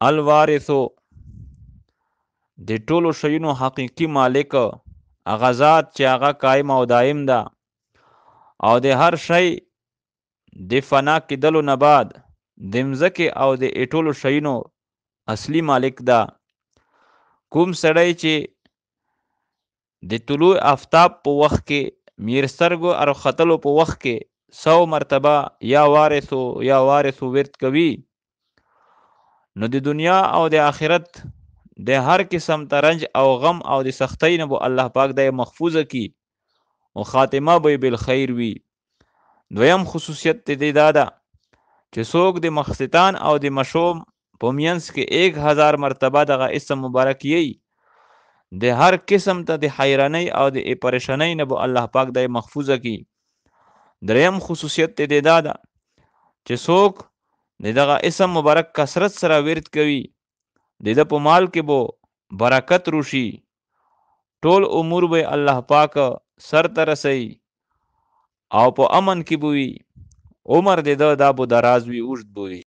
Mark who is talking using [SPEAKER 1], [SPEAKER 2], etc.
[SPEAKER 1] الوارثو د ټولو شیونو حقیقي مالک هغه ذات چې هغه قایم او دایم ده او د هر شی د فنا کېدلو نه بعد د مځکې او د ټولو شیونو اصلي مالک ده. کوم سړی چې د طلوع آفتاب په وخت کې میر سترګو ختلو په وخت کې 100 مرتبه یا وارثو ورد کوي نو د دنیا او د آخرت د هر قسم ترنج او غم او د سختۍ نه به الله پاک د محفوظ کی او خاتمه به بالخیر وي. دویم خصوصیت دې دا ده چې څوک د مخستان او د مشوم په مینس کې 1000 مرتبه دغه اسم مبارک یي د هر قسم ته د حیرانی او د پریشانی نه به الله پاک د محفوظ کی. دریم خصوصیت دې دا ده چې څوک دغه اسم مبارک کثرت سره ورد کوي د په مال کې به برکت روشي ټول امور به الله پاک سر ته رسي او په امن کې بوي عمر دې دا به دراز وي اوږد بوي.